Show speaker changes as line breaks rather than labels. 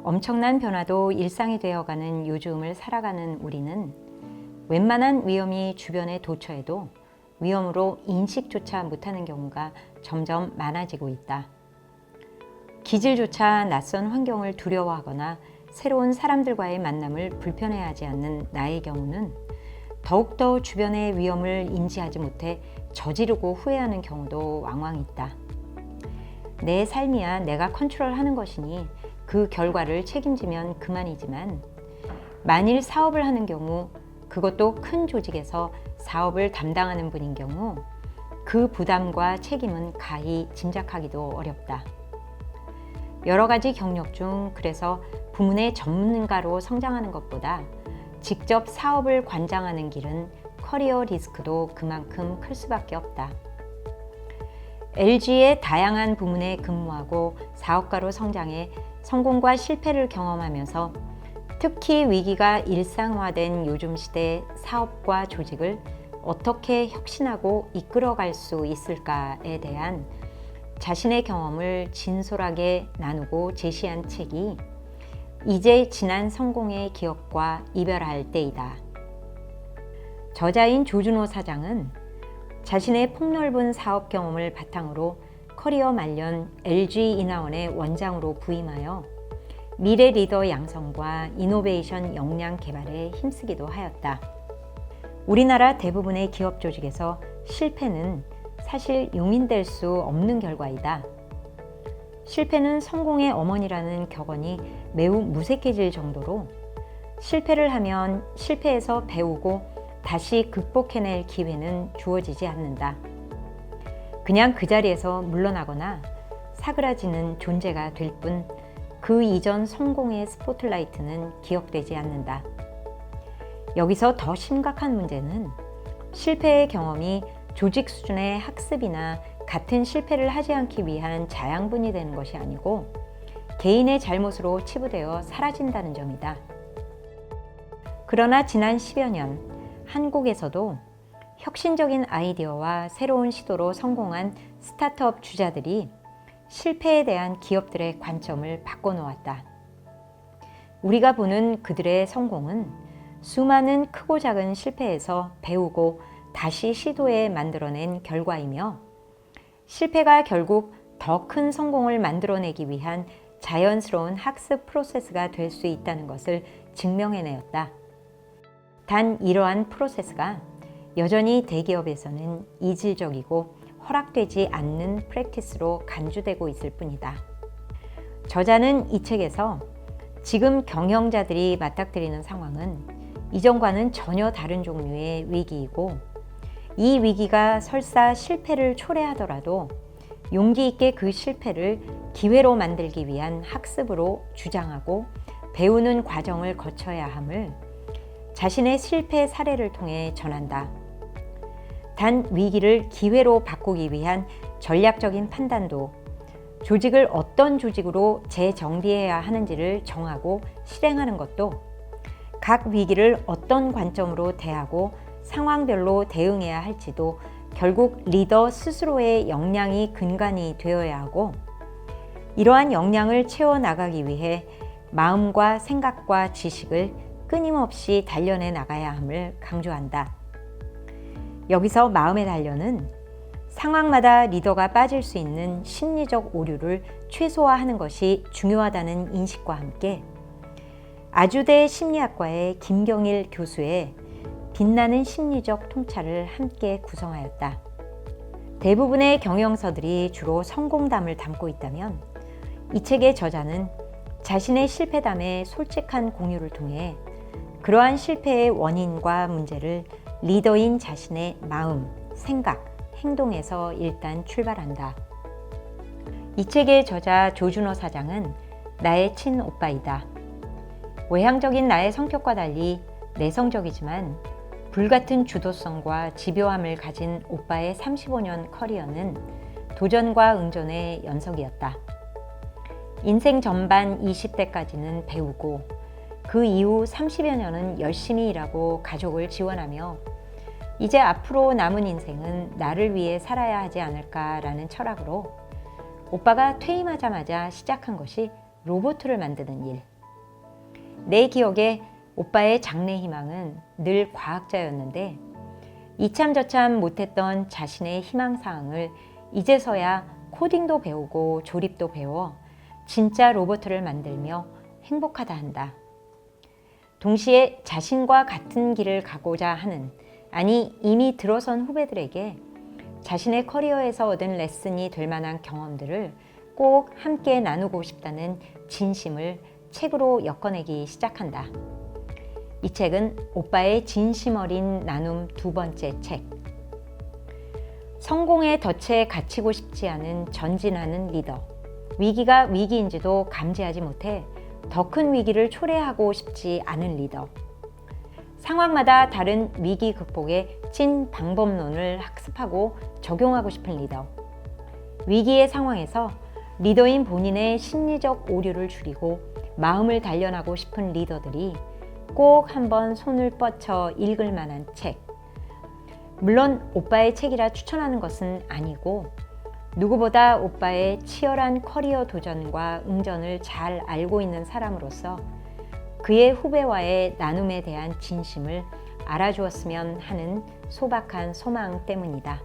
엄청난 변화도 일상이 되어가는 요즘을 살아가는 우리는 웬만한 위험이 주변에 도처해도 위험으로 인식조차 못하는 경우가 점점 많아지고 있다. 기질조차 낯선 환경을 두려워하거나 새로운 사람들과의 만남을 불편해하지 않는 나의 경우는 더욱더 주변의 위험을 인지하지 못해 저지르고 후회하는 경우도 왕왕 있다. 내 삶이야 내가 컨트롤하는 것이니 그 결과를 책임지면 그만이지만 만일 사업을 하는 경우, 그것도 큰 조직에서 사업을 담당하는 분인 경우 그 부담과 책임은 가히 짐작하기도 어렵다. 여러 가지 경력 중 그래서 부문의 전문가로 성장하는 것보다 직접 사업을 관장하는 길은 커리어 리스크도 그만큼 클 수밖에 없다. LG의 다양한 부문에 근무하고 사업가로 성장해 성공과 실패를 경험하면서 특히 위기가 일상화된 요즘 시대 사업과 조직을 어떻게 혁신하고 이끌어갈 수 있을까에 대한 자신의 경험을 진솔하게 나누고 제시한 책이 이제 지난 성공의 기억과 이별할 때이다. 저자인 조준호 사장은 자신의 폭넓은 사업 경험을 바탕으로 커리어 말년 LG인하원의 원장으로 부임하여 미래 리더 양성과 이노베이션 역량 개발에 힘쓰기도 하였다. 우리나라 대부분의 기업 조직에서 실패는 사실 용인될 수 없는 결과이다. 실패는 성공의 어머니라는 격언이 매우 무색해질 정도로 실패를 하면 실패에서 배우고 다시 극복해낼 기회는 주어지지 않는다. 그냥 그 자리에서 물러나거나 사그라지는 존재가 될 뿐 그 이전 성공의 스포트라이트는 기억되지 않는다. 여기서 더 심각한 문제는 실패의 경험이 조직 수준의 학습이나 같은 실패를 하지 않기 위한 자양분이 되는 것이 아니고 개인의 잘못으로 치부되어 사라진다는 점이다. 그러나 지난 10여 년 한국에서도 혁신적인 아이디어와 새로운 시도로 성공한 스타트업 주자들이 실패에 대한 기업들의 관점을 바꿔놓았다. 우리가 보는 그들의 성공은 수많은 크고 작은 실패에서 배우고 다시 시도해 만들어낸 결과이며 실패가 결국 더 큰 성공을 만들어내기 위한 자연스러운 학습 프로세스가 될 수 있다는 것을 증명해내었다. 단 이러한 프로세스가 여전히 대기업에서는 이질적이고 허락되지 않는 프랙티스로 간주되고 있을 뿐이다. 저자는 이 책에서 지금 경영자들이 맞닥뜨리는 상황은 이전과는 전혀 다른 종류의 위기이고 이 위기가 설사 실패를 초래하더라도 용기 있게 그 실패를 기회로 만들기 위한 학습으로 주장하고 배우는 과정을 거쳐야 함을 자신의 실패 사례를 통해 전한다. 단 위기를 기회로 바꾸기 위한 전략적인 판단도 조직을 어떤 조직으로 재정비해야 하는지를 정하고 실행하는 것도 각 위기를 어떤 관점으로 대하고 상황별로 대응해야 할지도 결국 리더 스스로의 역량이 근간이 되어야 하고 이러한 역량을 채워나가기 위해 마음과 생각과 지식을 끊임없이 단련해 나가야 함을 강조한다. 여기서 마음의 단련은 상황마다 리더가 빠질 수 있는 심리적 오류를 최소화하는 것이 중요하다는 인식과 함께 아주대 심리학과의 김경일 교수의 빛나는 심리적 통찰을 함께 구성하였다. 대부분의 경영서들이 주로 성공담을 담고 있다면 이 책의 저자는 자신의 실패담의 솔직한 공유를 통해 그러한 실패의 원인과 문제를 리더인 자신의 마음, 생각, 행동에서 일단 출발한다. 이 책의 저자 조준호 사장은 나의 친오빠이다. 외향적인 나의 성격과 달리 내성적이지만 불같은 주도성과 집요함을 가진 오빠의 35년 커리어는 도전과 응전의 연속이었다. 인생 전반 20대까지는 배우고 그 이후 30여 년은 열심히 일하고 가족을 지원하며 이제 앞으로 남은 인생은 나를 위해 살아야 하지 않을까라는 철학으로 오빠가 퇴임하자마자 시작한 것이 로봇을 만드는 일. 내 기억에 오빠의 장래 희망은 늘 과학자였는데 이참저참 못했던 자신의 희망사항을 이제서야 코딩도 배우고 조립도 배워 진짜 로봇을 만들며 행복하다 한다. 동시에 자신과 같은 길을 가고자 하는, 아니 이미 들어선 후배들에게 자신의 커리어에서 얻은 레슨이 될 만한 경험들을 꼭 함께 나누고 싶다는 진심을 책으로 엮어내기 시작한다. 이 책은 오빠의 진심 어린 나눔 두 번째 책. 성공의 덫에 갇히고 싶지 않은 전진하는 리더. 위기가 위기인지도 감지하지 못해 더 큰 위기를 초래하고 싶지 않은 리더. 상황마다 다른 위기 극복의 찐 방법론을 학습하고 적용하고 싶은 리더. 위기의 상황에서 리더인 본인의 심리적 오류를 줄이고 마음을 단련하고 싶은 리더들이 꼭 한번 손을 뻗쳐 읽을 만한 책. 물론 오빠의 책이라 추천하는 것은 아니고 누구보다 오빠의 치열한 커리어 도전과 응전을 잘 알고 있는 사람으로서 그의 후배와의 나눔에 대한 진심을 알아주었으면 하는 소박한 소망 때문이다.